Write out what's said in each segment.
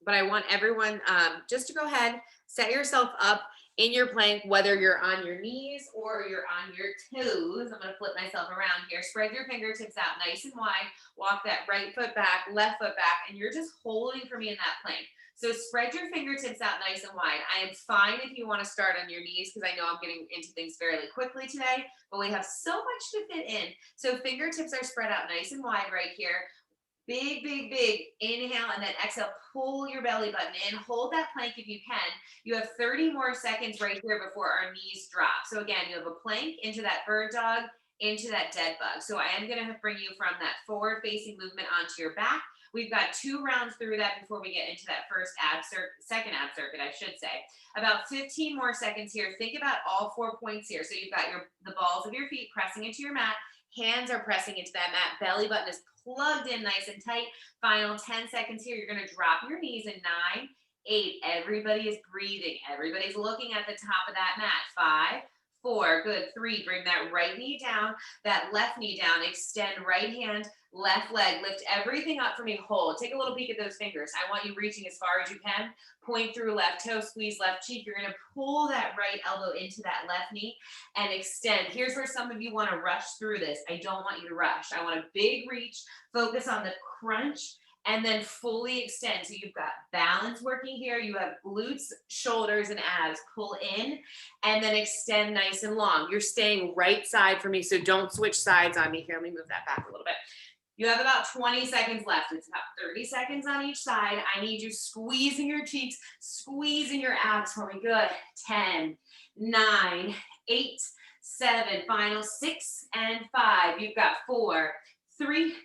but I want everyone just to go ahead, set yourself up in your plank, whether you're on your knees or you're on your toes. I'm going to flip myself around here. Spread your fingertips out nice and wide. Walk that right foot back, left foot back, and you're just holding for me in that plank. So spread your fingertips out nice and wide. I am fine if you want to start on your knees because I know I'm getting into things fairly quickly today, but we have so much to fit in. So fingertips are spread out nice and wide right here. Big, big, big inhale and then exhale. Pull your belly button in. Hold that plank if you can. You have 30 more seconds right here before our knees drop. So again, you have a plank into that bird dog, into that dead bug. So I am going to bring you from that forward facing movement onto your back. We've got 2 rounds through that before we get into that first second ab circuit, I should say. About 15 more seconds here. Think about all 4 points here. So you've got the balls of your feet pressing into your mat. Hands are pressing into that mat. Belly button is plugged in nice and tight. Final 10 seconds here. You're going to drop your knees in 9, 8. Everybody is breathing. Everybody's looking at the top of that mat. 5, 4, good. 3, bring that right knee down, that left knee down. Extend right hand, left leg. Lift everything up for me. Hold. Take a little peek at those fingers. I want you reaching as far as you can. Point through left toe, squeeze left cheek. You're going to pull that right elbow into that left knee and extend. Here's where some of you want to rush through this. I don't want you to rush. I want a big reach. Focus on the crunch and then fully extend. So you've got balance working here. You have glutes, shoulders, and abs. Pull in and then extend nice and long. You're staying right side for me, so don't switch sides on me here. Let me move that back a little bit. You have about 20 seconds left. It's about 30 seconds on each side. I need you squeezing your cheeks, squeezing your abs for me. Good. 10, 9, 8, 7, final 6 and 5. You've got 4, 3,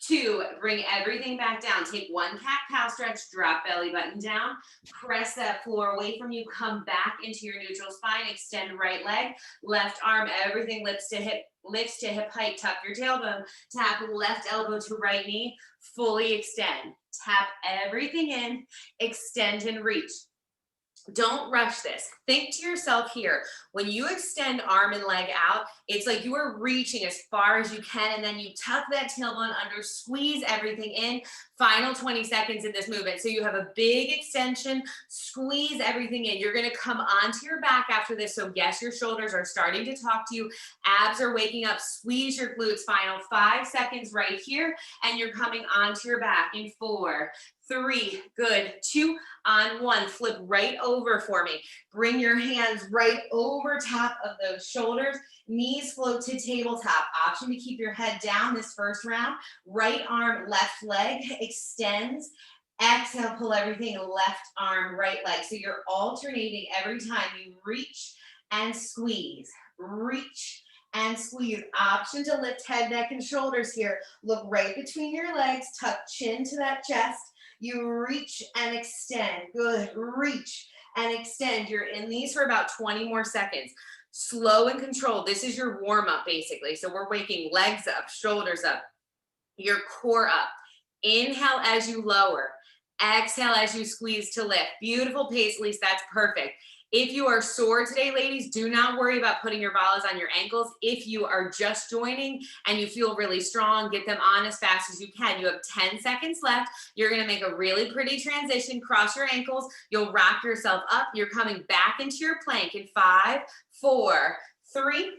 2, bring everything back down. Take 1 cat-cow stretch, drop belly button down, press that floor away from you, come back into your neutral spine, extend right leg, left arm, everything lifts to hip height, tuck your tailbone, tap left elbow to right knee, fully extend, tap everything in, extend and reach. Don't rush this. Think to yourself here, when you extend arm and leg out, it's like you are reaching as far as you can, and then you tuck that tailbone under, squeeze everything in. Final 20 seconds in this movement. So you have a big extension, squeeze everything in. You're going to come onto your back after this. So yes, your shoulders are starting to talk to you. Abs are waking up. Squeeze your glutes. Final 5 seconds right here, and you're coming onto your back in 4, 3, good, 2, on 1, flip right over for me. Bring your hands right over top of those shoulders, knees float to tabletop. Option to keep your head down this first round. Right arm, left leg extends. Exhale, pull everything, left arm, right leg. So you're alternating every time you reach and squeeze, reach and squeeze. Option to lift head, neck, and shoulders here. Look right between your legs, tuck chin to that chest. You reach and extend. Good. Reach and extend. You're in these for about 20 more seconds. Slow and controlled. This is your warm up basically. So we're waking legs up, shoulders up, your core up. Inhale as you lower. Exhale as you squeeze to lift. Beautiful pace, Lise. That's perfect. If you are sore today, ladies, do not worry about putting your Balas on your ankles. If you are just joining and you feel really strong, get them on as fast as you can. You have 10 seconds left. You're going to make a really pretty transition. Cross your ankles. You'll rock yourself up. You're coming back into your plank in 5, 4, 3,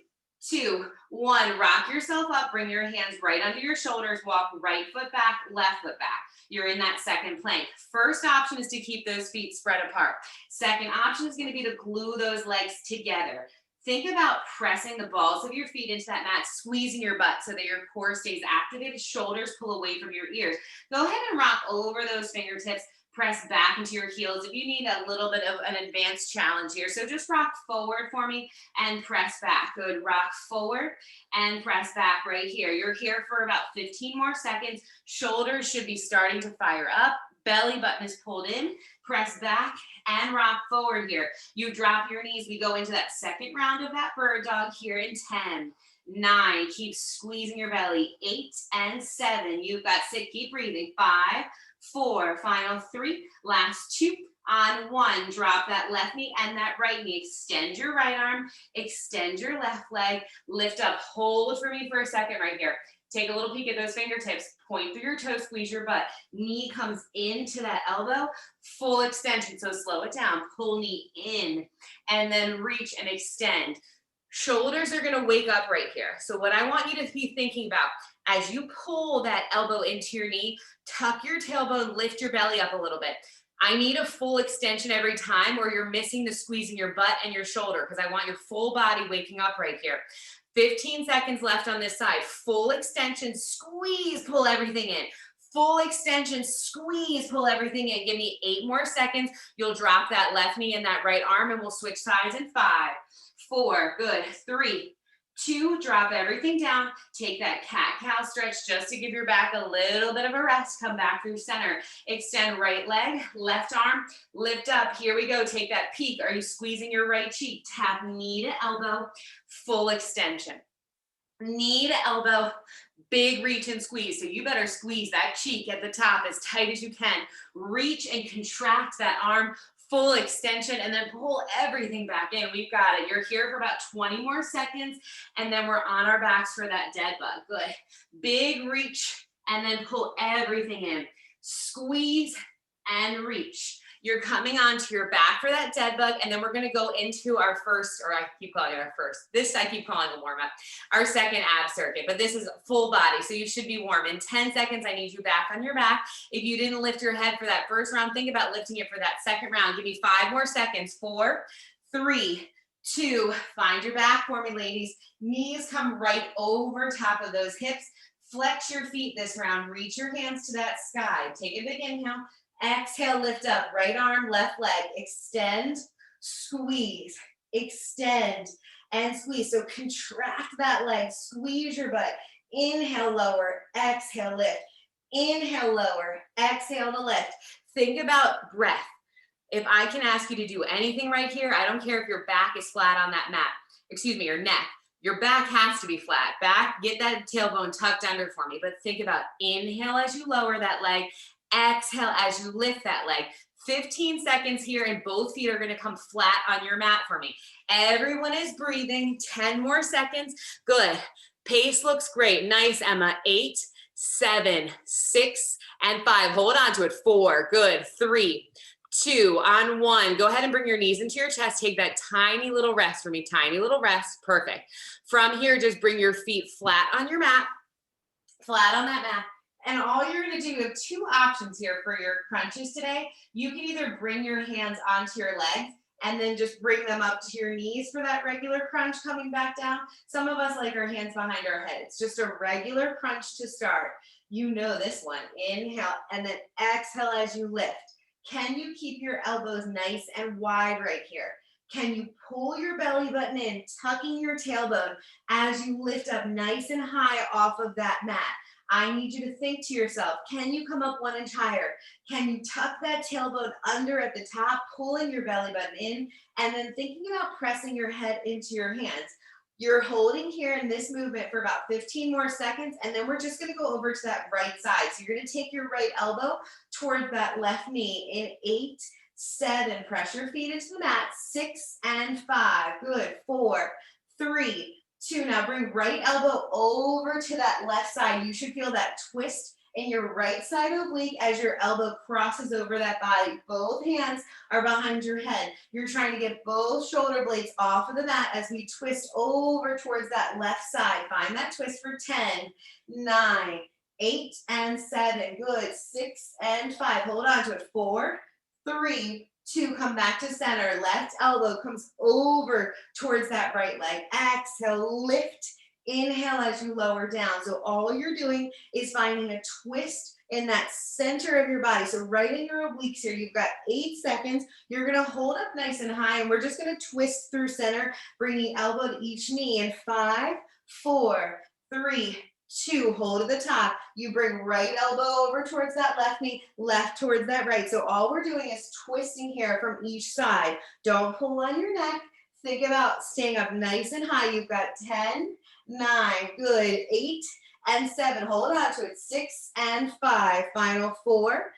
2, 1. Rock yourself up. Bring your hands right under your shoulders. Walk right foot back, left foot back. You're in that second plank. First option is to keep those feet spread apart. Second option is going to be to glue those legs together. Think about pressing the balls of your feet into that mat, squeezing your butt so that your core stays activated. Shoulders pull away from your ears. Go ahead and rock over those fingertips. Press back into your heels if you need a little bit of an advanced challenge here. So just rock forward for me and press back. Good. Rock forward and press back right here. You're here for about 15 more seconds. Shoulders should be starting to fire up. Belly button is pulled in. Press back and rock forward here. You drop your knees. We go into that second round of that bird dog here in 10, 9. Keep squeezing your belly. 8 and 7. You've got 6. Keep breathing. 5, 4, final 3, last 2, on 1. Drop that left knee and that right knee. Extend your right arm, extend your left leg, lift up, hold for me for a second right here. Take a little peek at those fingertips, point through your toes, squeeze your butt. Knee comes into that elbow, full extension. So slow it down, pull knee in, and then reach and extend. Shoulders are gonna wake up right here. So what I want you to be thinking about, as you pull that elbow into your knee, tuck your tailbone, lift your belly up a little bit. I need a full extension every time, or you're missing the squeeze in your butt and your shoulder, because I want your full body waking up right here. 15 seconds left on this side. Full extension, squeeze, pull everything in. Full extension, squeeze, pull everything in. Give me 8 more seconds. You'll drop that left knee and that right arm, and we'll switch sides in 5, 4, good, 3, 2, drop everything down. Take that cat-cow stretch just to give your back a little bit of a rest. Come back through center. Extend right leg, left arm, lift up. Here we go. Take that peek. Are you squeezing your right cheek? Tap knee to elbow, full extension. Knee to elbow, big reach and squeeze. So you better squeeze that cheek at the top as tight as you can. Reach and contract that arm, full extension, and then pull everything back in. We've got it. You're here for about 20 more seconds, and then we're on our backs for that dead bug. Good. Big reach, and then pull everything in. Squeeze and reach. You're coming onto your back for that dead bug, and then we're gonna go into our first, or I keep calling it our first, this I keep calling a warm up, our second ab circuit, but this is full body, so you should be warm. In 10 seconds, I need you back on your back. If you didn't lift your head for that first round, think about lifting it for that second round. Give me 5 more seconds. 4, 3, 2, find your back for me, ladies. Knees come right over top of those hips. Flex your feet this round. Reach your hands to that sky. Take a big inhale. Exhale, lift up, right arm, left leg, extend, squeeze, extend, and squeeze. So contract that leg, squeeze your butt. Inhale, lower, exhale, lift. Inhale, lower, exhale to lift. Think about breath. If I can ask you to do anything right here, I don't care if your back is flat on that mat, excuse me, your neck. Your back has to be flat. Back, get that tailbone tucked under for me. But think about inhale as you lower that leg. Exhale as you lift that leg. 15 seconds here, and both feet are going to come flat on your mat for me. Everyone is breathing. 10 more seconds. Good. Pace looks great. Nice, Emma. 8, 7, 6, and 5. Hold on to it. 4. Good. 3, 2, on 1. Go ahead and bring your knees into your chest. Take that tiny little rest for me. Tiny little rest. Perfect. From here, just bring your feet flat on your mat. Flat on that mat. And all you're going to do, you have 2 options here for your crunches today. You can either bring your hands onto your legs and then just bring them up to your knees for that regular crunch coming back down. Some of us like our hands behind our head. It's just a regular crunch to start. You know this one. Inhale and then exhale as you lift. Can you keep your elbows nice and wide right here? Can you pull your belly button in, tucking your tailbone as you lift up nice and high off of that mat? I need you to think to yourself, can you come up 1 inch higher? Can you tuck that tailbone under at the top, pulling your belly button in, and then thinking about pressing your head into your hands? You're holding here in this movement for about 15 more seconds, and then we're just gonna go over to that right side. So you're gonna take your right elbow towards that left knee in 8, 7, press your feet into the mat, 6 and 5, good, 4, 3, 2, now bring right elbow over to that left side. You should feel that twist in your right side oblique as your elbow crosses over that body. Both hands are behind your head. You're trying to get both shoulder blades off of the mat as we twist over towards that left side. Find that twist for 10, 9, 8, and 7. Good. 6 and 5. Hold on to it. 4, 3, 2, come back to center. Left elbow comes over towards that right leg. Exhale, lift. Inhale as you lower down. So all you're doing is finding a twist in that center of your body. So right in your obliques here, you've got 8 seconds. You're going to hold up nice and high, and we're just going to twist through center, bringing elbow to each knee in 5, 4, 3, 2, hold at the top. You bring right elbow over towards that left knee, left towards that right. So all we're doing is twisting here from each side. Don't pull on your neck. Think about staying up nice and high. You've got 10, 9, good, 8 and 7. Hold on to it. 6 and 5. Final 4,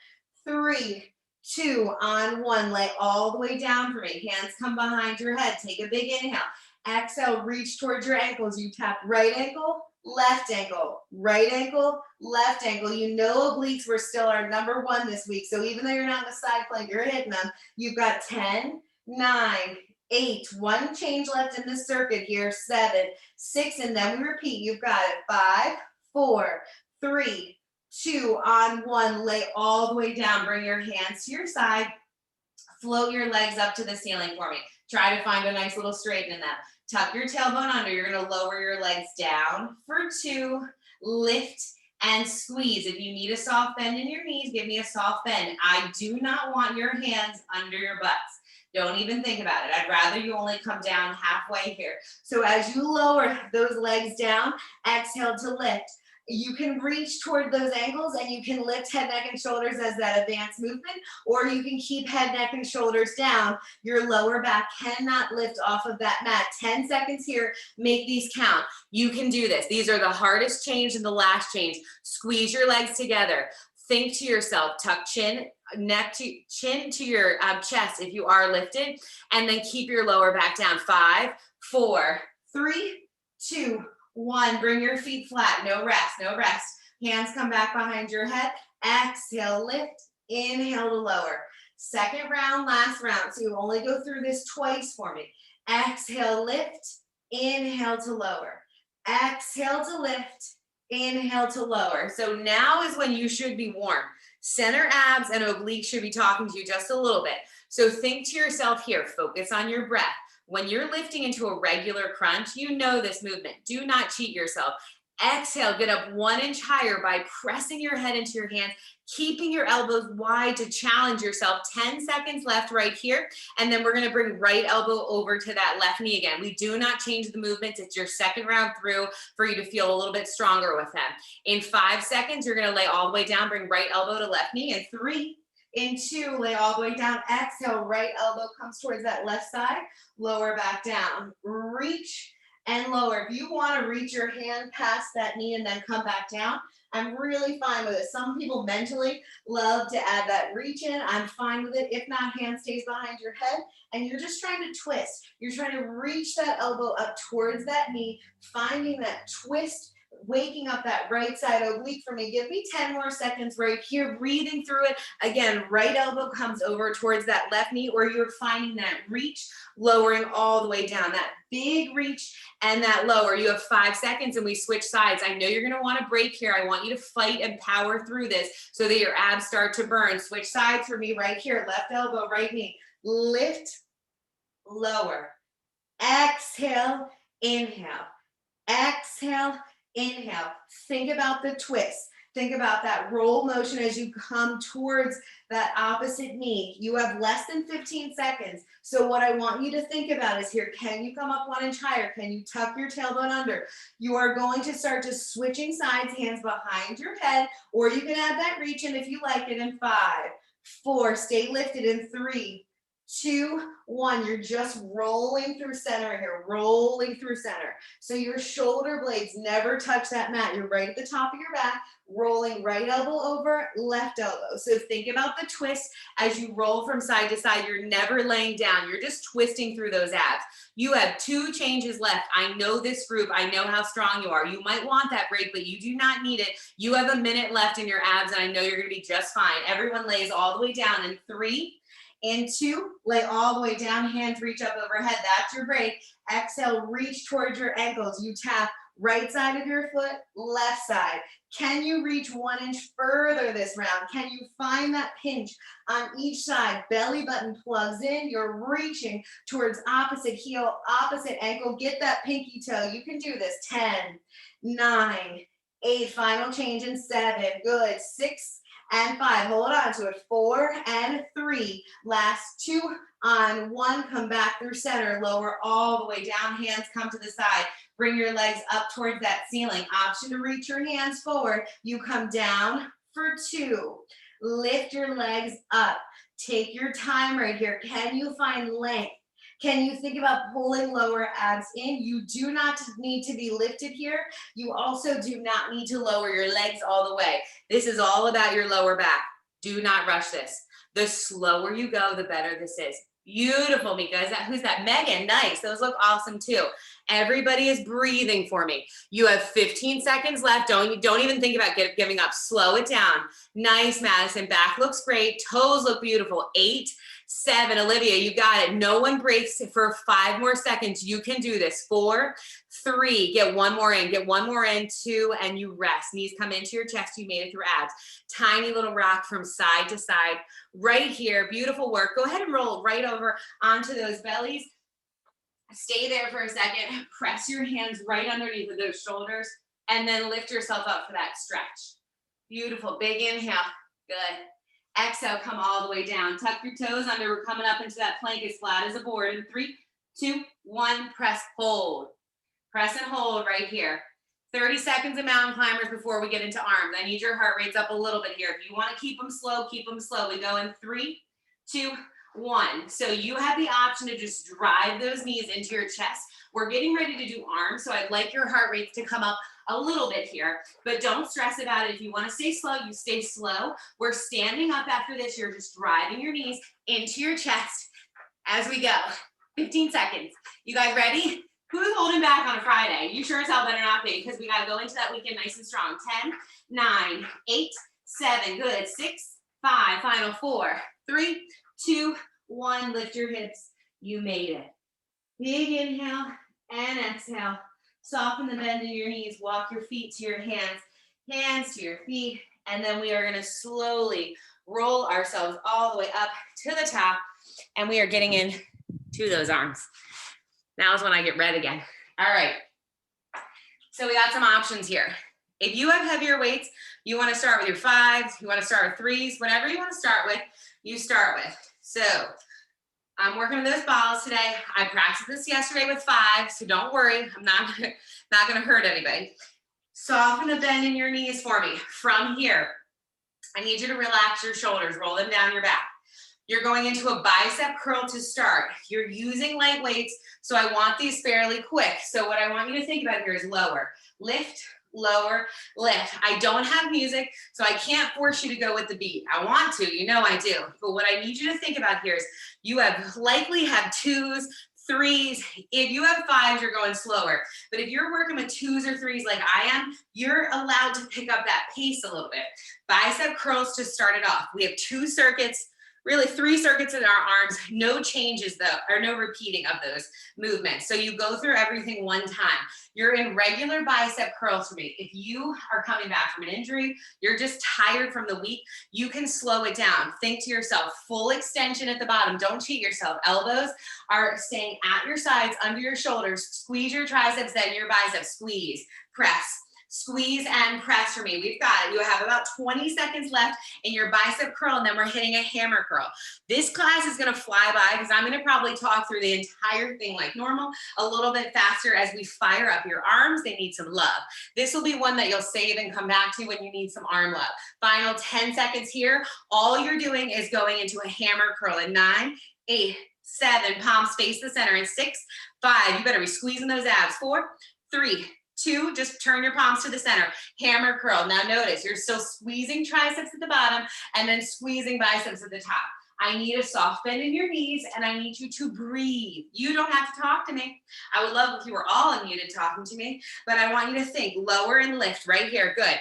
3, 2, on 1. Lay all the way down for me. Hands come behind your head. Take a big inhale. Exhale, reach towards your ankles. You tap right ankle, left ankle, right ankle, left ankle. You know obliques were still our number one this week. So even though you're not in the side plank, you're hitting them. You've got 10, 9, 8, one change left in the circuit here, 7, 6, and then we repeat. You've got it. 5, 4, 3, 2, on 1. Lay all the way down. Bring your hands to your side. Float your legs up to the ceiling for me. Try to find a nice little straighten in that. Tuck your tailbone under. You're going to lower your legs down for 2. Lift and squeeze. If you need a soft bend in your knees, give me a soft bend. I do not want your hands under your butts. Don't even think about it. I'd rather you only come down halfway here. So as you lower those legs down, exhale to lift. You can reach toward those ankles and you can lift head, neck, and shoulders as that advanced movement, or you can keep head, neck, and shoulders down. Your lower back cannot lift off of that mat. 10 seconds here, make these count. You can do this. These are the hardest change and the last change. Squeeze your legs together. Think to yourself, tuck chin to your chest if you are lifted, and then keep your lower back down. 5, 4, 3, 2, 1. Bring your feet flat. No rest, no rest. Hands come back behind your head. Exhale, lift. Inhale to lower. Second round, last round. So you only go through this twice for me. Exhale, lift. Inhale to lower. Exhale to lift. Inhale to lower. So now is when you should be warm. Center abs and obliques should be talking to you just a little bit. So think to yourself here. Focus on your breath. When you're lifting into a regular crunch, you know this movement. Do not cheat yourself. Exhale, get up 1 inch higher by pressing your head into your hands, keeping your elbows wide to challenge yourself. 10 seconds left right here. And then we're going to bring right elbow over to that left knee again. We do not change the movements. It's your second round through for you to feel a little bit stronger with them. In 5 seconds, you're going to lay all the way down, bring right elbow to left knee. In 3, in 2, lay all the way down. Exhale, right elbow comes towards that left side. Lower back down. Reach and lower. If you want to reach your hand past that knee and then come back down, I'm really fine with it. Some people mentally love to add that reach in. I'm fine with it. If not, hand stays behind your head and you're just trying to twist. You're trying to reach that elbow up towards that knee, finding that twist, waking up that right side oblique for me. Give me 10 more seconds right here, breathing through it. Again, right elbow comes over towards that left knee, or you're finding that reach, lowering all the way down, that big reach and that lower. You have 5 seconds and we switch sides. I know you're going to want to break here. I want you to fight and power through this so that your abs start to burn. Switch sides for me right here. Left elbow, right knee. Lift, lower. Exhale, inhale. Exhale, inhale. Think about the twist. Think about that roll motion as you come towards that opposite knee. You have less than 15 seconds. So what I want you to think about is here, can you come up 1 inch higher? Can you tuck your tailbone under? You are going to start just switching sides, hands behind your head, or you can add that reach in if you like it in 5, 4, stay lifted in 3, 2, 1. You're just rolling through center here, rolling through center. So your shoulder blades never touch that mat. You're right at the top of your back, rolling right elbow over, left elbow. So think about the twist as you roll from side to side. You're never laying down. You're just twisting through those abs. You have 2 changes left. I know this group. I know how strong you are. You might want that break, but you do not need it. You have a minute left in your abs, and I know you're going to be just fine. Everyone lays all the way down in 3, in 2, lay all the way down, hands reach up overhead. That's your break. Exhale, reach towards your ankles. You tap right side of your foot, left side. Can you reach 1 inch further this round? Can you find that pinch on each side? Belly button plugs in. You're reaching towards opposite heel, opposite ankle. Get that pinky toe. You can do this. 10, 9, 8. Final change in 7. Good. 6 and 5, hold on to it. 4 and 3, last 2 on 1, come back through center, lower all the way down, hands come to the side, bring your legs up towards that ceiling, option to reach your hands forward, you come down for 2, lift your legs up, take your time right here. Can you find length? Can you think about pulling lower abs in? You do not need to be lifted here. You also do not need to lower your legs all the way. This is all about your lower back. Do not rush this. The slower you go, the better this is. Beautiful, Mika. Who's that? Megan. Nice. Those look awesome too. Everybody is breathing for me. You have 15 seconds left. Don't even think about giving up. Slow it down. Nice, Madison. Back looks great. Toes look beautiful. 8, 7. Olivia, you got it. No one breaks for 5 more seconds. You can do this. 4, 3. Get one more in. Get one more in. 2, and you rest. Knees come into your chest. You made it through abs. Tiny little rock from side to side. Right here. Beautiful work. Go ahead and roll right over onto those bellies. Stay there for a second. Press your hands right underneath of those shoulders and then lift yourself up for that stretch. Beautiful. Big inhale. Good. Exhale, come all the way down. Tuck your toes under. We're coming up into that plank as flat as a board. In 3, 2, 1, press, hold. Press and hold right here. 30 seconds of mountain climbers before we get into arms. I need your heart rates up a little bit here. If you want to keep them slow, keep them slow. We go in 3, 2, 1. So you have the option to just drive those knees into your chest. We're getting ready to do arms, so I'd like your heart rates to come up a little bit here, but don't stress about it. If you want to stay slow, you stay slow. We're standing up after this. You're just driving your knees into your chest as we go. 15 seconds. You guys ready? Who's holding back on a Friday? You sure as hell better not be, because we got to go into that weekend nice and strong. 10, 9, 8, 7. Good. 6, 5. Final 4, 3, 2, 1. Lift your hips. You made it. Big inhale and exhale. Soften the bend in your knees. Walk your feet to your hands, hands to your feet. And then we are going to slowly roll ourselves all the way up to the top. And we are getting in to those arms. Now is when I get red again. All right. So we got some options here. If you have heavier weights, you want to start with your 5s, you want to start with 3s, whatever you want to start with, you start with. So I'm working with those balls today. I practiced this yesterday with 5, so don't worry. I'm not going to hurt anybody. Soften the bend in your knees for me. From here, I need you to relax your shoulders, roll them down your back. You're going into a bicep curl to start. You're using light weights, so I want these fairly quick. So what I want you to think about here is lower, lift, lower, lift. I don't have music, so I can't force you to go with the beat. I want to, you know I do. But what I need you to think about here is you likely have 2s, 3s. If you have 5s, you're going slower. But if you're working with 2s or 3s like I am, you're allowed to pick up that pace a little bit. Bicep curls to start it off. We have 2 circuits, really 3 circuits in our arms, no changes though, or no repeating of those movements. So you go through everything one time. You're in regular bicep curls for me. If you are coming back from an injury, you're just tired from the week, you can slow it down. Think to yourself, full extension at the bottom. Don't cheat yourself. Elbows are staying at your sides, under your shoulders. Squeeze your triceps, then your biceps. Squeeze, press. Squeeze and press for me. We've got it. You have about 20 seconds left in your bicep curl, and then we're hitting a hammer curl. This class is going to fly by because I'm going to probably talk through the entire thing like normal, a little bit faster as we fire up your arms. They need some love. This will be one that you'll save and come back to when you need some arm love. Final 10 seconds here. All you're doing is going into a hammer curl in 9, 8, 7, palms face the center in 6, 5. You better be squeezing those abs. 4, 3, 2, just turn your palms to the center. Hammer curl. Now notice you're still squeezing triceps at the bottom and then squeezing biceps at the top. I need a soft bend in your knees and I need you to breathe. You don't have to talk to me. I would love if you were all unmuted talking to me, but I want you to think lower and lift right here. Good.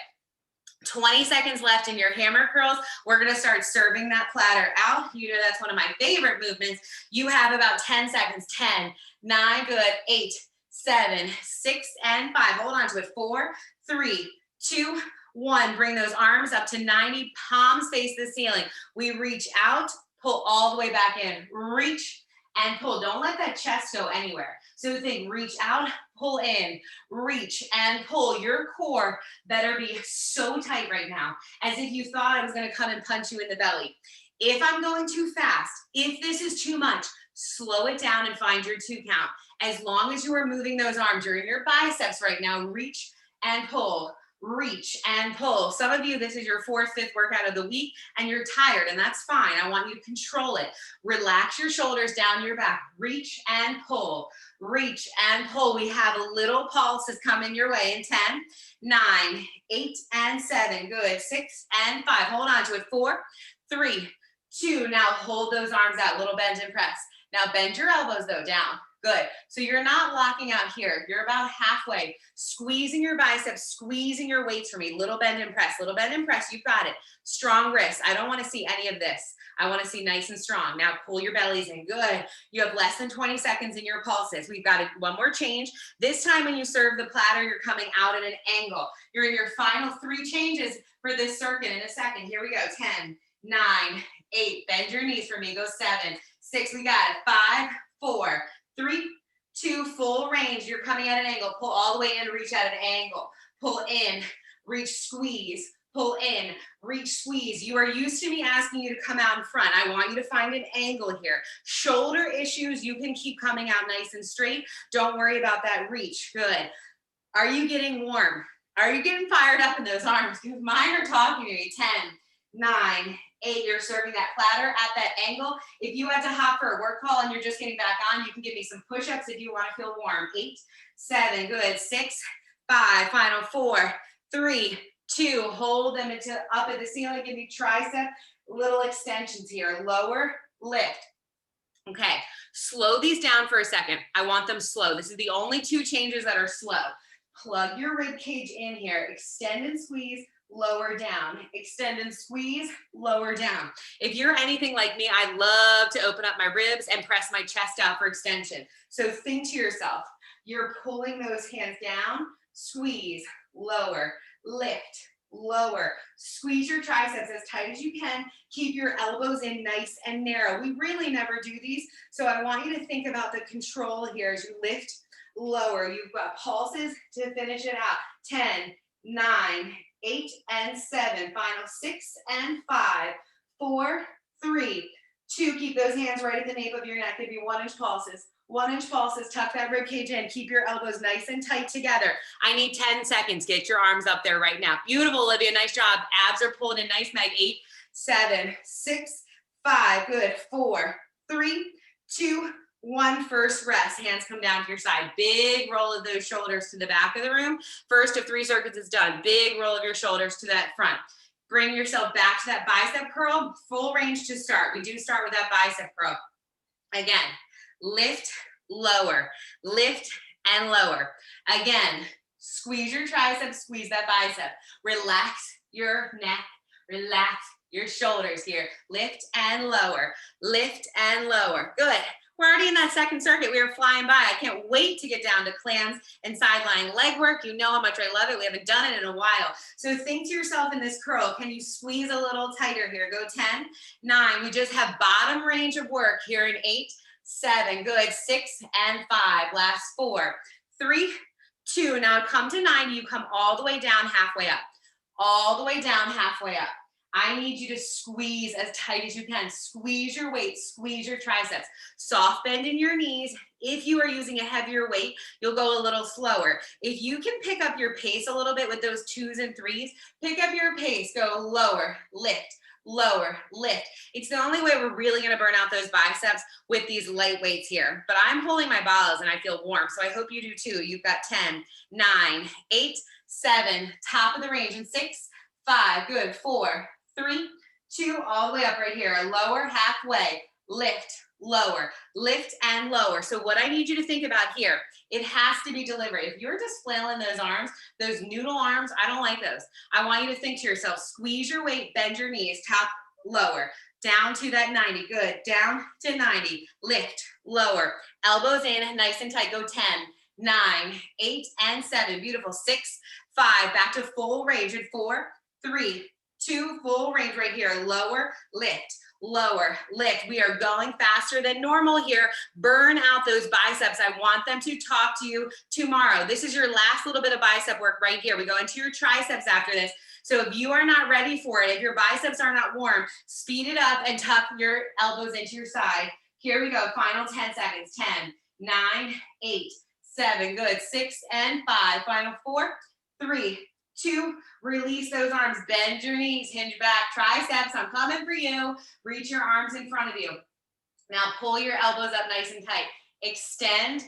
20 seconds left in your hammer curls. We're going to start serving that platter out. You know, that's one of my favorite movements. You have about 10 seconds. 10, 9, good. 8, 7, 6, and 5. Hold on to it. 4, 3, 2, 1. Bring those arms up to 90. Palms face the ceiling. We reach out, pull all the way back in. Reach and pull. Don't let that chest go anywhere. So think reach out, pull in, reach and pull. Your core better be so tight right now, as if you thought I was going to come and punch you in the belly. If I'm going too fast, if this is too much, slow it down and find your 2 count. As long as you are moving those arms, you're in your biceps right now. Reach and pull, reach and pull. Some of you, this is your 4th, 5th workout of the week and you're tired, and that's fine. I want you to control it. Relax your shoulders down your back. Reach and pull, reach and pull. We have a little pulses coming your way in 10, 9, 8, and 7. Good. 6 and 5. Hold on to it. 4, 3, 2. Now hold those arms out, little bend and press. Now bend your elbows though down. Good. So you're not locking out here. You're about halfway, squeezing your biceps, squeezing your weights for me. Little bend and press, little bend and press. You've got it. Strong wrists. I don't want to see any of this. I want to see nice and strong. Now pull your bellies in. Good. You have less than 20 seconds in your pulses. We've got one more change. This time when you serve the platter, you're coming out at an angle. You're in your final 3 changes for this circuit in a second. Here we go. 10, 9, 8. Bend your knees for me. Go 7, 6. We got it. 5, 4, 3, 2, full range. You're coming at an angle. Pull all the way in, reach at an angle. Pull in, reach, squeeze. Pull in, reach, squeeze. You are used to me asking you to come out in front. I want you to find an angle here. Shoulder issues, you can keep coming out nice and straight. Don't worry about that reach. Good. Are you getting warm? Are you getting fired up in those arms? Because mine are talking to me. 10, 9, 8. You're serving that platter at that angle. If you had to hop for a work call and you're just getting back on, you can give me some push-ups if you want to feel warm. 8, 7. Good. 6, 5. Final 4, 3, 2. Hold them into up at the ceiling. Give me tricep, little extensions here. Lower, lift. Okay. Slow these down for a second. I want them slow. This is the only 2 changes that are slow. Plug your rib cage in here. Extend and squeeze. Lower down, extend and squeeze, lower down. If you're anything like me, I love to open up my ribs and press my chest out for extension. So think to yourself, you're pulling those hands down, squeeze, lower, lift, lower. Squeeze your triceps as tight as you can. Keep your elbows in nice and narrow. We really never do these, so I want you to think about the control here as you lift, lower. You've got pulses to finish it out. 10, 9, 8 and 7. Final 6 and 5, 4, 3, 2. Keep those hands right at the nape of your neck. Give you 1-inch pulses. 1-inch pulses. Tuck that rib cage in. Keep your elbows nice and tight together. I need 10 seconds. Get your arms up there right now. Beautiful, Olivia. Nice job. Abs are pulled in nice, Meg. 8, 7, 6, 5. Good. 4, 3, 2, 1. First rest. Hands come down to your side. Big roll of those shoulders to the back of the room. First of 3 circuits is done. Big roll of your shoulders to that front. Bring yourself back to that bicep curl. Full range to start. We do start with that bicep curl. Again, lift, lower, lift and lower. Again, squeeze your triceps, squeeze that bicep. Relax your neck, relax your shoulders here. Lift and lower, lift and lower. Good. We're already in that second circuit. We are flying by. I can't wait to get down to clams and sideline leg work. You know how much I love it. We haven't done it in a while. So think to yourself in this curl, can you squeeze a little tighter here? Go 10, 9. We just have bottom range of work here in 8, 7. Good. 6 and 5. Last 4, 3, 2. Now come to 9. You come all the way down, halfway up. All the way down, halfway up. I need you to squeeze as tight as you can. Squeeze your weight, squeeze your triceps. Soft bend in your knees. If you are using a heavier weight, you'll go a little slower. If you can pick up your pace a little bit with those 2s and 3s, pick up your pace, go lower, lift, lower, lift. It's the only way we're really gonna burn out those biceps with these light weights here. But I'm holding my Balas and I feel warm, so I hope you do too. You've got 10, 9, 8, 7, top of the range, and 6, 5, good, 4, 3, 2, all the way up right here. Lower, halfway, lift, lower, lift and lower. So what I need you to think about here, it has to be deliberate. If you're just flailing those arms, those noodle arms, I don't like those. I want you to think to yourself, squeeze your weight, bend your knees, top, lower, down to that 90. Good. Down to 90. Lift, lower, elbows in, nice and tight. Go 10, 9, 8, and 7. Beautiful. 6, 5. Back to full range in 4, 3, 2, full range right here. Lower, lift, lower, lift. We are going faster than normal here. Burn out those biceps. I want them to talk to you tomorrow. This is your last little bit of bicep work right here. We go into your triceps after this. So if you are not ready for it, if your biceps are not warm, speed it up and tuck your elbows into your side. Here we go. Final 10 seconds. 10, 9, 8, 7. Good. 6 and 5. Final 4, 3, 2, release those arms, bend your knees, hinge back, triceps, I'm coming for you. Reach your arms in front of you. Now pull your elbows up nice and tight. Extend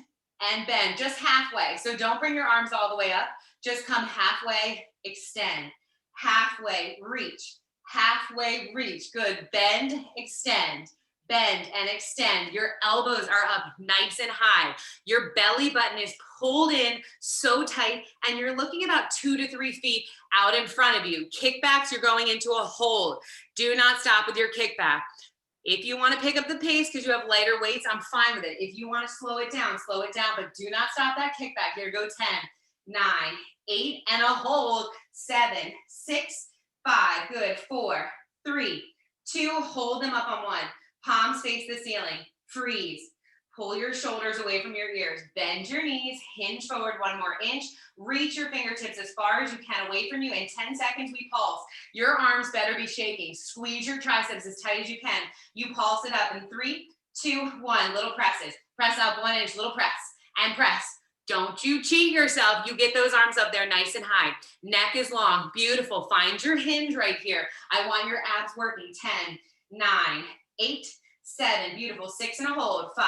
and bend, just halfway. So don't bring your arms all the way up, just come halfway, extend, halfway, reach, halfway reach. Good. Bend, extend. Bend and extend. Your elbows are up nice and high. Your belly button is pulled in so tight, and you're looking about 2 to 3 feet out in front of you. Kickbacks, you're going into a hold. Do not stop with your kickback. If you want to pick up the pace because you have lighter weights, I'm fine with it. If you want to slow it down, but do not stop that kickback. Here, go 10, 9, 8, and a hold. 7, 6, 5, good. 4, 3, 2, hold them up on 1. Palms face the ceiling. Freeze. Pull your shoulders away from your ears. Bend your knees. Hinge forward 1 more inch. Reach your fingertips as far as you can away from you. In 10 seconds, we pulse. Your arms better be shaking. Squeeze your triceps as tight as you can. You pulse it up in 3, 2, 1. Little presses. Press up 1 inch. Little press. And press. Don't you cheat yourself. You get those arms up there nice and high. Neck is long. Beautiful. Find your hinge right here. I want your abs working. 10, 9, 8, 7, beautiful. 6 and a hold. 5,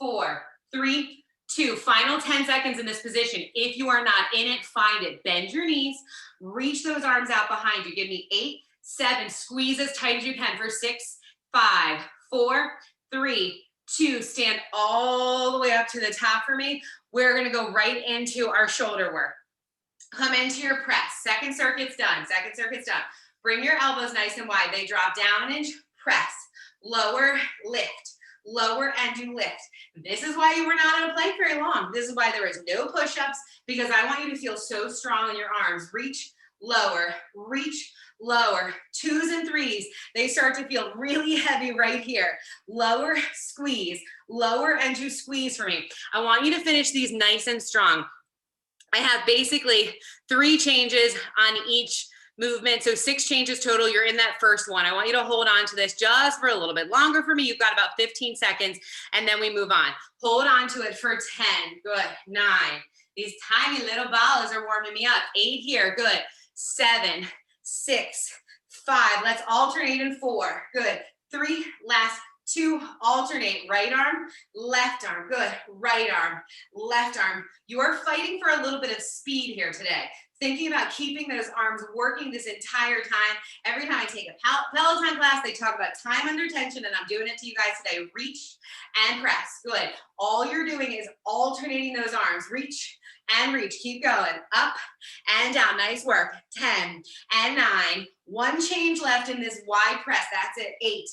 4, 3, 2. Final 10 seconds in this position. If you are not in it, find it. Bend your knees. Reach those arms out behind you. Give me 8, 7. Squeeze as tight as you can for 6, 5, 4, 3, 2. Stand all the way up to the top for me. We're going to go right into our shoulder work. Come into your press. Second circuit's done. Second circuit's done. Bring your elbows nice and wide. They drop down an inch. Press. Lower, lift. Lower, and you lift. This is why you were not in a plank very long. This is why there is no push-ups, because I want you to feel so strong in your arms. Reach, lower, reach, lower. 2s and 3s, they start to feel really heavy right here. Lower, squeeze, lower, and you squeeze for me. I want you to finish these nice and strong. I have basically 3 changes on each movement. So 6 changes total. You're in that first one. I want you to hold on to this just for a little bit longer for me. You've got about 15 seconds, and then we move on. Hold on to it for 10. Good. 9. These tiny little balls are warming me up. 8 here. Good. 7, 6, 5. Let's alternate in 4. Good. 3. Last 2. Alternate. Right arm, left arm. Good. Right arm, left arm. You are fighting for a little bit of speed here today. Thinking about keeping those arms working this entire time. Every time I take a Peloton class, they talk about time under tension, and I'm doing it to you guys today. Reach and press. Good. All you're doing is alternating those arms. Reach and reach. Keep going. Up and down. Nice work. 10 and 9. 1 change left in this wide press. That's it. 8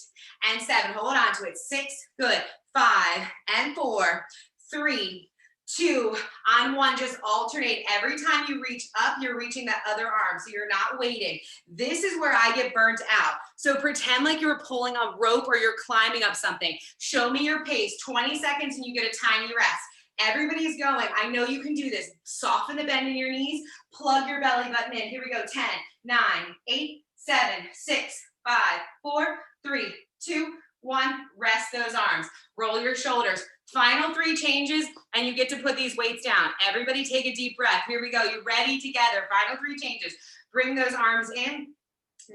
and 7. Hold on to it. 6. Good. 5 and 4. 3, 2, on 1, just alternate. Every time you reach up, you're reaching that other arm, so you're not waiting. This is where I get burnt out. So pretend like you're pulling a rope or you're climbing up something. Show me your pace, 20 seconds, and you get a tiny rest. Everybody's going. I know you can do this. Soften the bend in your knees. Plug your belly button in. Here we go. 10, 9, 8, 7, 6, 5, 4, 3, 2, 1. Rest those arms. Roll your shoulders. Final 3 changes, and you get to put these weights down. Everybody take a deep breath. Here we go. You ready together? Final 3 changes. Bring those arms in.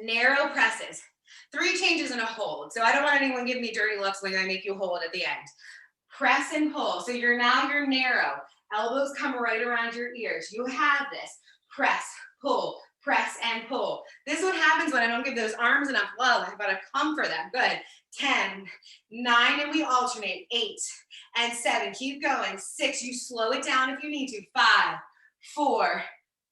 Narrow presses. 3 changes and a hold. So I don't want anyone giving me dirty looks when I make you hold at the end. Press and pull. So you're narrow. Elbows come right around your ears. You have this. Press, pull, press, and pull. This is what happens when I don't give those arms enough love. I've got to come for them. Good. 10, 9, and we alternate. 8 and 7. Keep going. 6. You slow it down if you need to. 5, 4,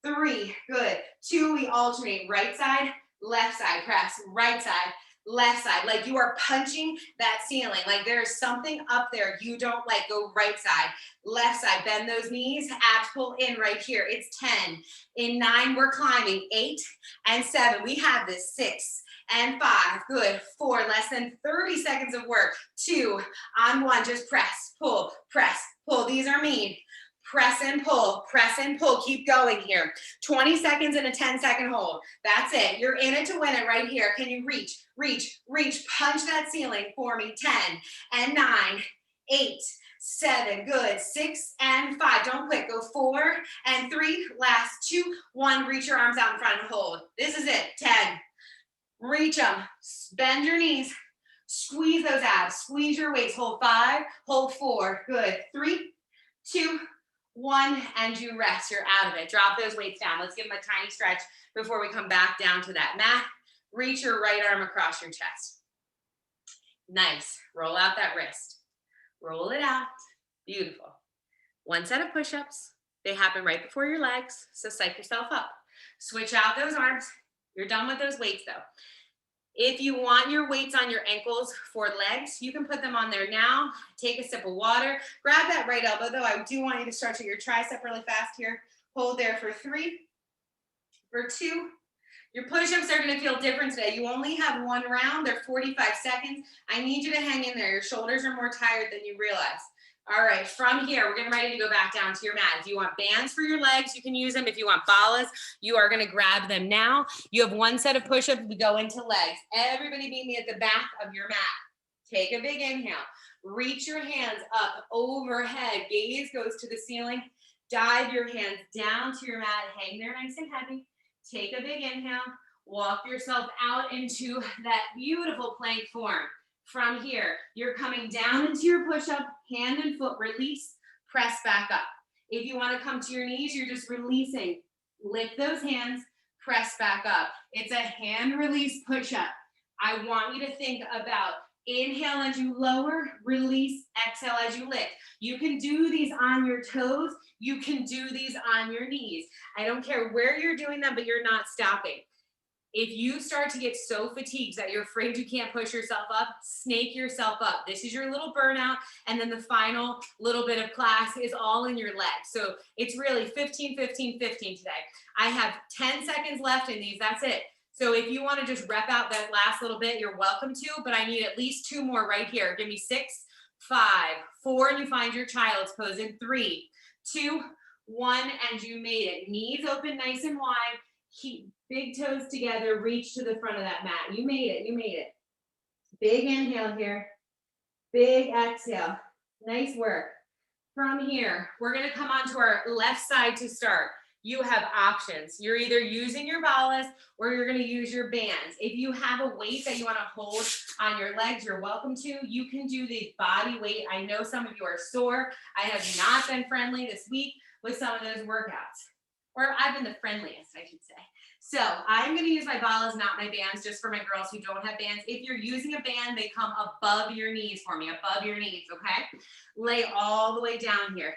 3. Good. 2. We alternate. Right side, left side. Press. Right side, left side. Like you are punching that ceiling. Like there's something up there you don't like. Go right side, left side. Bend those knees. Abs pull in right here. It's 10. In 9, we're climbing. 8 and 7. We have this. 6 and 5. Good. 4. Less than 30 seconds of work. 2. On 1. Just press, pull, press, pull. These are mean. Press and pull, press and pull. Keep going here. 20 seconds and a 10-second hold. That's it. You're in it to win it right here. Can you reach, reach, reach? Punch that ceiling for me. 10 and 9, 8, 7. Good. 6 and 5. Don't quit. Go 4 and 3. Last 2, 1. Reach your arms out in front and hold. This is it. 10. Reach them. Bend your knees. Squeeze those abs. Squeeze your waist. Hold 5. Hold 4. Good. 3, 2, 1, and you rest. You're out of it. Drop those weights down. Let's give them a tiny stretch before we come back down to that mat. Reach your right arm across your chest. Nice. Roll out that wrist. Roll it out. Beautiful. One set of push-ups. They happen right before your legs, so psych yourself up. Switch out those arms. You're done with those weights though. If you want your weights on your ankles for legs, you can put them on there now. Take a sip of water. Grab that right elbow though. I do want you to stretch out your tricep really fast here. Hold there for 3, for 2. Your push-ups are gonna feel different today. You only have one round, they're 45 seconds. I need you to hang in there. Your shoulders are more tired than you realize. All right, from here, we're getting ready to go back down to your mat. If you want bands for your legs, you can use them. If you want balas, you are gonna grab them now. You have one set of push-ups, we go into legs. Everybody meet me at the back of your mat. Take a big inhale. Reach your hands up overhead. Gaze goes to the ceiling. Dive your hands down to your mat. Hang there nice and heavy. Take a big inhale. Walk yourself out into that beautiful plank form. From here, you're coming down into your push-up, hand and foot release, press back up. If you want to come to your knees, you're just releasing. Lift those hands, press back up. It's a hand release push-up. I want you to think about inhale as you lower, release, exhale as you lift. You can do these on your toes. You can do these on your knees. I don't care where you're doing them, but you're not stopping. If you start to get so fatigued that you're afraid you can't push yourself up, snake yourself up. This is your little burnout. And then the final little bit of class is all in your legs. So it's really 15, 15, 15 today. I have 10 seconds left in these. That's it. So if you want to just rep out that last little bit, you're welcome to, but I need at least 2 more right here. Give me 6, 5, 4, and you find your child's pose in 3, 2, 1, and you made it. Knees open nice and wide. Keep big toes together, reach to the front of that mat. You made it, you made it. Big inhale here, big exhale. Nice work. From here, we're gonna come onto our left side to start. You have options. You're either using your balas or you're gonna use your bands. If you have a weight that you wanna hold on your legs, you're welcome to. You can do the body weight. I know some of you are sore. I have not been friendly this week with some of those workouts. Or I've been the friendliest, I should say. So I'm going to use my balas, not my bands, just for my girls who don't have bands. If you're using a band, they come above your knees for me, above your knees, okay? Lay all the way down here.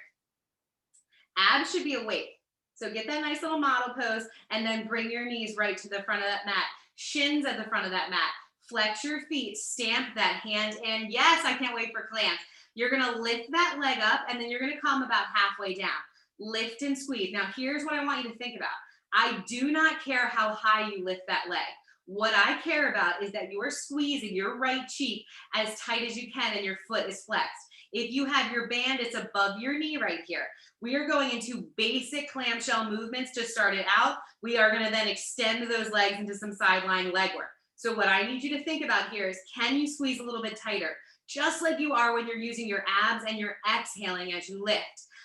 Abs should be awake. So get that nice little model pose and then bring your knees right to the front of that mat. Shins at the front of that mat. Flex your feet, stamp that hand in. Yes, I can't wait for clams. You're going to lift that leg up and then you're going to come about halfway down. Lift and squeeze. Now, here's what I want you to think about. I do not care how high you lift that leg. What I care about is that you're squeezing your right cheek as tight as you can and your foot is flexed. If you have your band, it's above your knee right here. We are going into basic clamshell movements to start it out. We are going to then extend those legs into some sideline leg work. So what I need you to think about here is, can you squeeze a little bit tighter? Just like you are when you're using your abs and you're exhaling as you lift.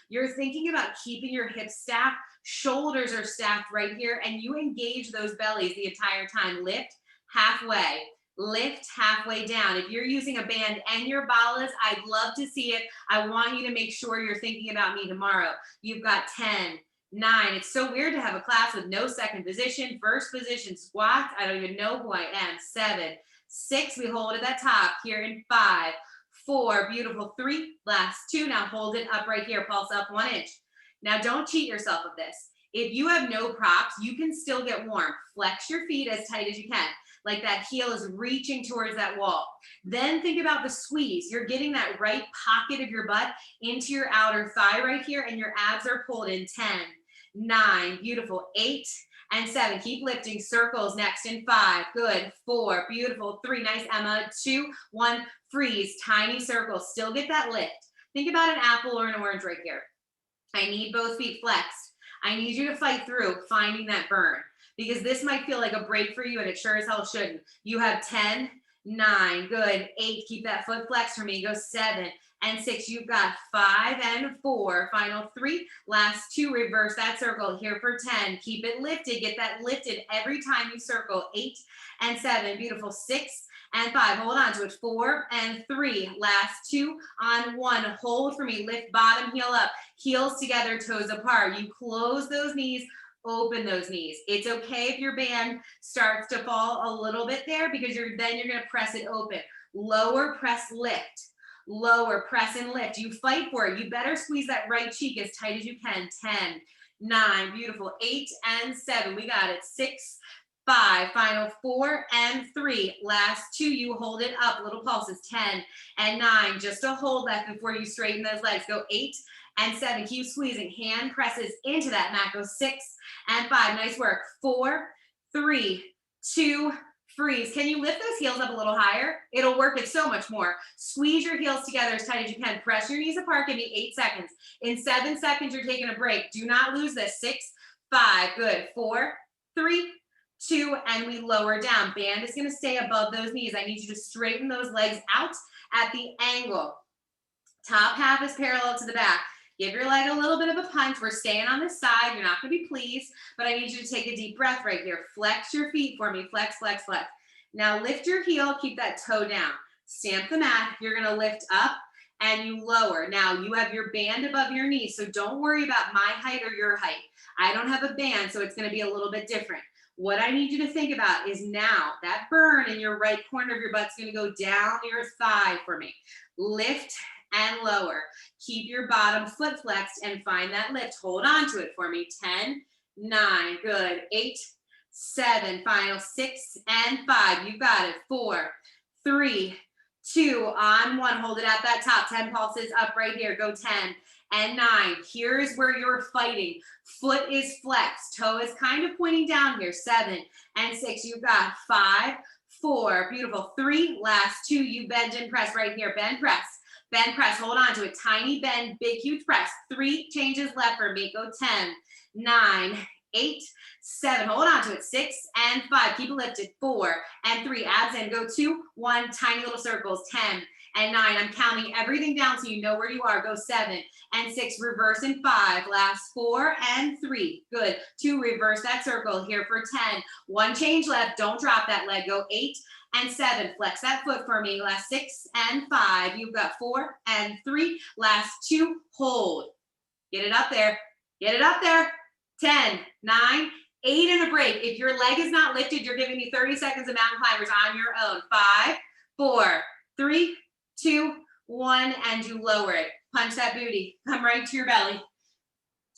You're thinking about keeping your hips stacked, shoulders are stacked right here, and you engage those bellies the entire time. Lift halfway, lift halfway down. If you're using a band and your balas, I'd love to see it. I want you to make sure you're thinking about me tomorrow. You've got 10, 9. It's so weird to have a class with no second position, first position squats. I don't even know who I am. 7, 6, we hold at that top here in 5, 4, beautiful, 3, last 2. Now hold it up right here, pulse up 1 inch. Now don't cheat yourself with this. If you have no props, you can still get warm. Flex your feet as tight as you can, like that heel is reaching towards that wall. Then think about the squeeze. You're getting that right pocket of your butt into your outer thigh right here, and your abs are pulled in 10, 9, beautiful, 8, and 7. Keep lifting. Circles next in 5. Good. 4. Beautiful. 3. Nice, Emma. 2, 1. Freeze. Tiny circles. Still get that lift. Think about an apple or an orange right here. I need both feet flexed. I need you to fight through finding that burn, because this might feel like a break for you and it sure as hell shouldn't. You have 10, 9, good. 8, keep that foot flexed for me. Go 7 and 6. You've got 5 and 4. Final 3, last 2. Reverse that circle here for 10. Keep it lifted. Get that lifted every time you circle. 8 and 7. Beautiful. 6 and 5. Hold on to it. 4 and 3. Last 2 on 1. Hold for me. Lift bottom heel up. Heels together, toes apart. You close those knees. Open those knees. It's okay if your band starts to fall a little bit there because you're gonna press it open. Lower, press, lift. Lower, press and lift. You fight for it. You better squeeze that right cheek as tight as you can. 10, 9, beautiful. 8 and 7. We got it. 6, 5, final 4 and 3. Last 2, you hold it up. Little pulses. 10 and 9. Just a hold left before you straighten those legs. Go 8 and 7. Keep squeezing. Hand presses into that mat. Go 6 and 5. Nice work. 4, 3, 2, freeze. Can you lift those heels up a little higher? It'll work it so much more. Squeeze your heels together as tight as you can. Press your knees apart. Give me 8 seconds. In 7 seconds, you're taking a break. Do not lose this. 6, 5, good. 4, 3, 2, and we lower down. Band is gonna stay above those knees. I need you to straighten those legs out at the angle. Top half is parallel to the back. Give your leg a little bit of a punch. We're staying on this side. You're not gonna be pleased, but I need you to take a deep breath right here. Flex your feet for me. Flex, flex, flex. Now lift your heel, keep that toe down. Stamp the mat. You're gonna lift up and you lower. Now you have your band above your knees, so don't worry about my height or your height. I don't have a band, so it's gonna be a little bit different. What I need you to think about is now that burn in your right corner of your butt's gonna go down your thigh for me. Lift and lower. Keep your bottom foot flexed and find that lift. Hold on to it for me. 10, 9, good. 8, 7, final 6 and 5. You got it. 4, 3, 2, on 1. Hold it at that top. 10 pulses up right here. Go 10 and 9. Here's where you're fighting. Foot is flexed. Toe is kind of pointing down here. 7 and 6. You got 5, 4. Beautiful. 3. Last 2. You bend and press right here. Bend, press. Bend, press, hold on to it. Tiny bend, big, huge press. 3 changes left for me. Go 10, 9, 8, 7. Hold on to it. 6 and 5. Keep it lifted. 4 and 3. Abs in. Go 2, 1. Tiny little circles. 10 and 9. I'm counting everything down so you know where you are. Go 7 and 6. Reverse in 5. Last 4 and 3. Good. 2. Reverse that circle. Here for 10. 1 change left. Don't drop that leg. Go 8 and 7. Flex that foot for me. Last 6 and 5. You've got 4 and 3. Last 2. Hold. Get it up there. Get it up there. 10, 9, 8 and a break. If your leg is not lifted, you're giving me 30 seconds of mountain climbers on your own. 5, 4, 3, 2, 1, and you lower it. Punch that booty. Come right to your belly.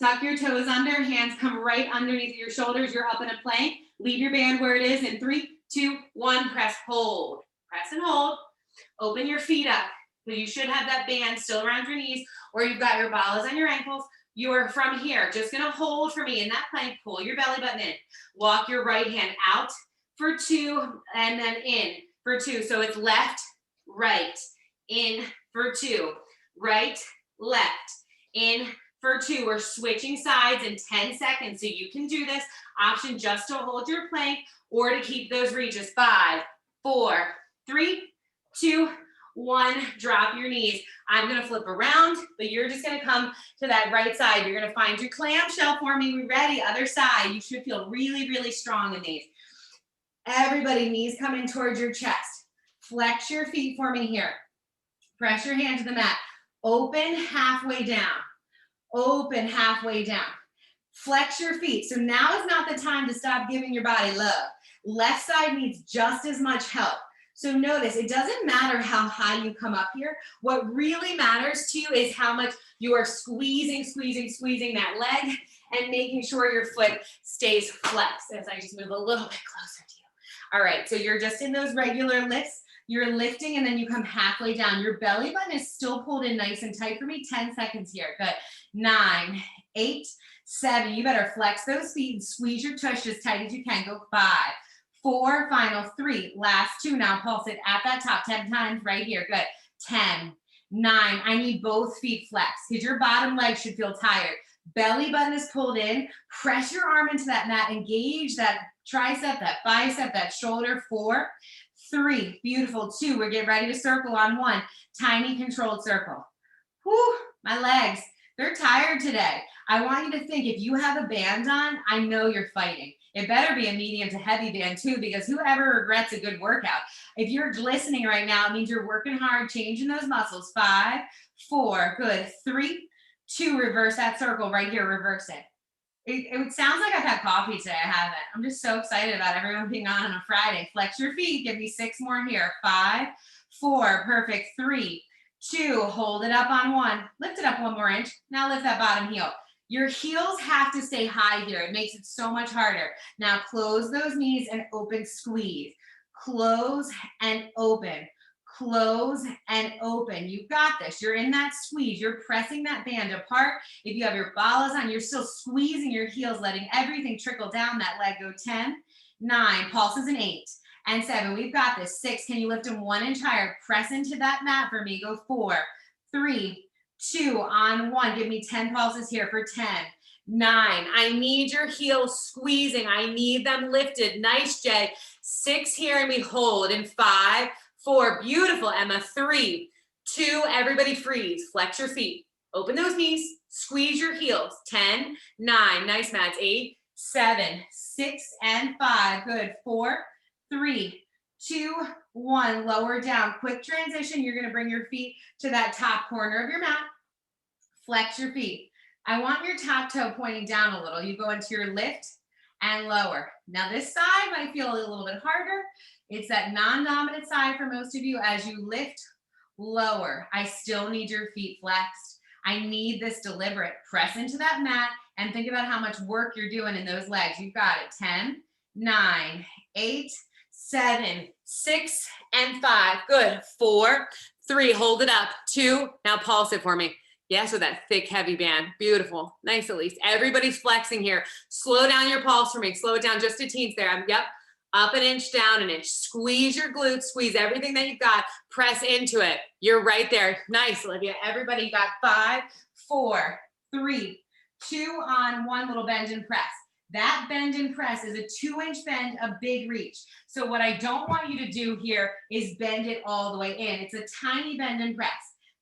Tuck your toes under. Hands come right underneath your shoulders. You're up in a plank. Leave your band where it is in 3, 2, 1, press, hold. Press and hold. Open your feet up. So you should have that band still around your knees, or you've got your balas on your ankles. You are from here. Just gonna hold for me in that plank. Pull your belly button in. Walk your right hand out for 2, and then in for 2. So it's left, right, in for 2, right, left, in for 2. We're switching sides in 10 seconds. So you can do this. Option just to hold your plank or to keep those reaches. 5, 4, 3, 2, 1. Drop your knees. I'm going to flip around, but you're just going to come to that right side. You're going to find your clamshell for me. We ready? Other side. You should feel really, really strong in these. Everybody, knees coming towards your chest. Flex your feet for me here. Press your hand to the mat. Open halfway down. Open halfway down. Flex your feet. So now is not the time to stop giving your body love. Left side needs just as much help. So notice, it doesn't matter how high you come up here. What really matters to you is how much you are squeezing that leg and making sure your foot stays flexed as I just move a little bit closer to you. All right, so you're just in those regular lifts. You're lifting and then you come halfway down. Your belly button is still pulled in nice and tight for me. 10 seconds here. Good. 9, 8, 7. You better flex those feet and squeeze your tush as tight as you can. Go 5, 4, final 3, last 2. Now pulse it at that top 10 times right here. Good. 10, 9. I need both feet flexed because your bottom leg should feel tired. Belly button is pulled in. Press your arm into that mat. Engage that tricep, that bicep, that shoulder. 4, 3, beautiful. 2, we're getting ready to circle on 1. Tiny controlled circle. Whew, my legs, they're tired today. I want you to think, if you have a band on, I know you're fighting. It better be a medium to heavy band too, because whoever regrets a good workout. If you're glistening right now, it means you're working hard, changing those muscles. 5, 4, good. 3, 2, reverse that circle right here, reverse it. It sounds like I've had coffee today. I haven't. I'm just so excited about everyone being on a Friday. Flex your feet. Give me 6 more here. 5, 4, perfect. 3, 2, hold it up on 1. Lift it up 1 more inch. Now lift that bottom heel. Your heels have to stay high here. It makes it so much harder. Now close those knees and open, squeeze. Close and open. Close and open. You've got this. You're in that squeeze. You're pressing that band apart. If you have your Balas on, you're still squeezing your heels, letting everything trickle down that leg. Go 10, 9, pulses in 8 and 7. We've got this. 6, can you lift them 1 inch higher? Press into that mat for me. Go 4, 3, 2, on 1. Give me 10 pulses here for 10, 9. I need your heels squeezing. I need them lifted. Nice, Jay. 6 here, and we hold in 5, 4, beautiful, Emma. 3, 2, everybody freeze. Flex your feet. Open those knees. Squeeze your heels. 10, 9, nice, Mads. 8, 7, 6, and 5. Good. 4, 3, 2, 1. Lower down. Quick transition. You're going to bring your feet to that top corner of your mat. Flex your feet. I want your top toe pointing down a little. You go into your lift and lower. Now this side might feel a little bit harder. It's that non-dominant side for most of you. As you lift, lower. I still need your feet flexed. I need this deliberate. Press into that mat and think about how much work you're doing in those legs. You've got it. 10, 9, 8, 7, 6, and 5. Good. 4, 3, hold it up. 2, now pulse it for me. Yes, with that thick, heavy band. Beautiful. Nice, Elise. Everybody's flexing here. Slow down your pulse for me. Slow it down just a teens there. Yep. Up an inch, down an inch. Squeeze your glutes. Squeeze everything that you've got. Press into it. You're right there. Nice, Olivia. Everybody got 5, 4, 3, 2, on 1. Little bend and press. That bend and press is a 2-inch bend, a big reach. So what I don't want you to do here is bend it all the way in. It's a tiny bend and press.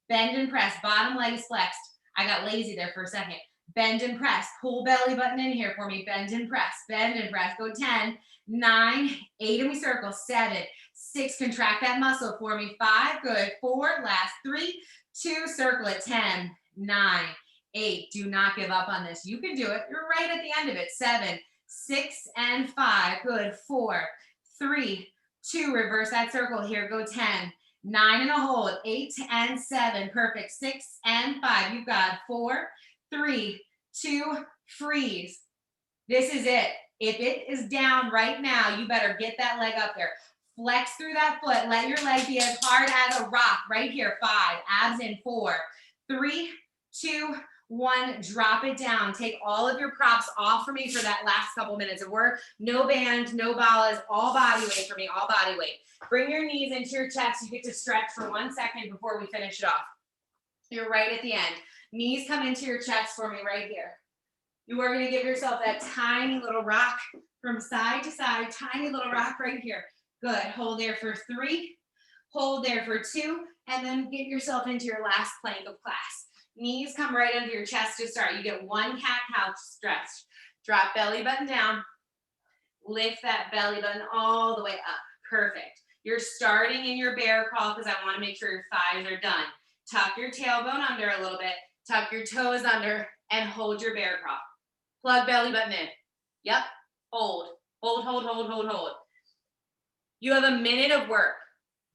Bend and press. Bottom leg is flexed. I got lazy there for a second. Bend and press. Pull belly button in here for me. Bend and press. Bend and press. Go 10, 9, 8, and we circle. 7, 6, contract that muscle for me. 5, good. 4, last. 3, 2, circle it. 10, 9, 8. Do not give up on this. You can do it. You're right at the end of it. 7, 6, and 5. Good. 4, 3, 2. Reverse that circle here. Go 10, 9, and a hold. 8 and 7. Perfect. 6 and 5. You've got 4, 3, 2, freeze. This is it. If it is down right now, you better get that leg up there. Flex through that foot. Let your leg be as hard as a rock right here. 5, abs in. 4, 3, 2, 1. Drop it down. Take all of your props off for me for that last couple minutes of work. No band, no Balas, all body weight for me, all body weight. Bring your knees into your chest. You get to stretch for 1 second before we finish it off. You're right at the end. Knees come into your chest for me right here. You are going to give yourself that tiny little rock from side to side, tiny little rock right here. Good. Hold there for 3, hold there for 2, and then get yourself into your last plank of class. Knees come right under your chest to start. You get 1 cat-cow stretch. Drop belly button down. Lift that belly button all the way up. Perfect. You're starting in your bear crawl because I want to make sure your thighs are done. Tuck your tailbone under a little bit. Tuck your toes under and hold your bear crawl. Plug belly button in. Yep. Hold. Hold, hold, hold, hold, hold. You have a minute of work.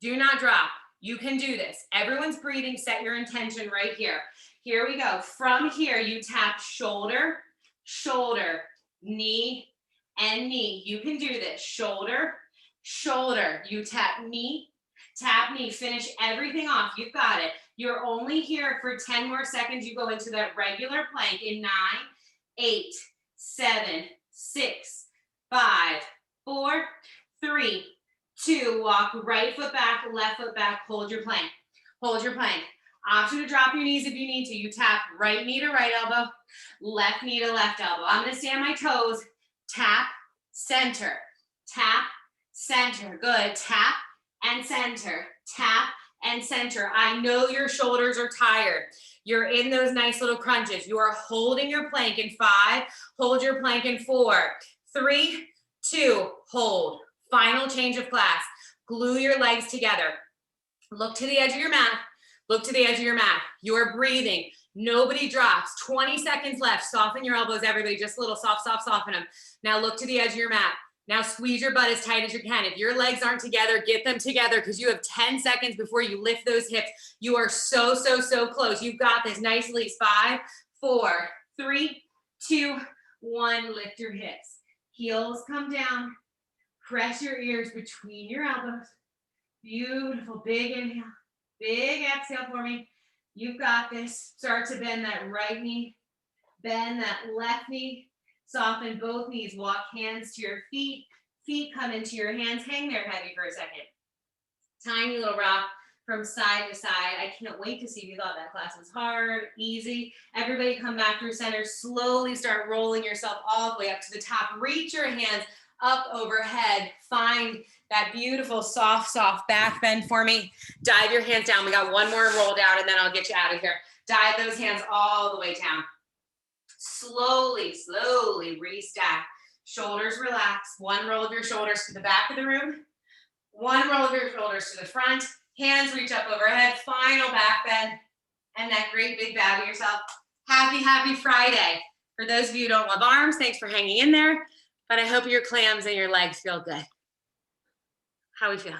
Do not drop. You can do this. Everyone's breathing. Set your intention right here. Here we go. From here, you tap shoulder, shoulder, knee, and knee. You can do this. Shoulder, shoulder. You tap knee, finish everything off. You've got it. You're only here for 10 more seconds. You go into that regular plank in 9, 8, 7, 6, 5, 4, 3, 2. Walk right foot back, left foot back. Hold your plank. Hold your plank. Option to drop your knees if you need to. You tap right knee to right elbow, left knee to left elbow. I'm going to stand my toes. Tap, center. Tap, center. Good. Tap and center. Tap and center. I know your shoulders are tired. You're in those nice little crunches. You are holding your plank in 5. Hold your plank in 4, 3, 2. Hold. Final change of class. Glue your legs together. Look to the edge of your mat. Look to the edge of your mat. You are breathing. Nobody drops. 20 seconds left. Soften your elbows, everybody. Just a little soft, soften them. Now look to the edge of your mat. Now squeeze your butt as tight as you can. If your legs aren't together, get them together because you have 10 seconds before you lift those hips. You are so close. You've got this. Nice release. 5, 4, 3, 2, 1. Lift your hips. Heels come down. Press your ears between your elbows. Beautiful. Big inhale. Big exhale for me. You've got this. Start to bend that right knee. Bend that left knee. Soften both knees. Walk hands to your feet. Feet come into your hands. Hang there heavy for a second. Tiny little rock from side to side. I can't wait to see if you thought that class was hard, easy. Everybody come back through center. Slowly start rolling yourself all the way up to the top. Reach your hands up overhead. Find that beautiful soft back bend for me. Dive your hands down. We got one more roll down and then I'll get you out of here. Dive those hands all the way down. Slowly restack. Shoulders relax. One roll of your shoulders to the back of the room. One roll of your shoulders to the front. Hands reach up overhead. Final back bend. And that great big bow to yourself. Happy Friday. For those of you who don't love arms, thanks for hanging in there. But I hope your clams and your legs feel good. How we feel?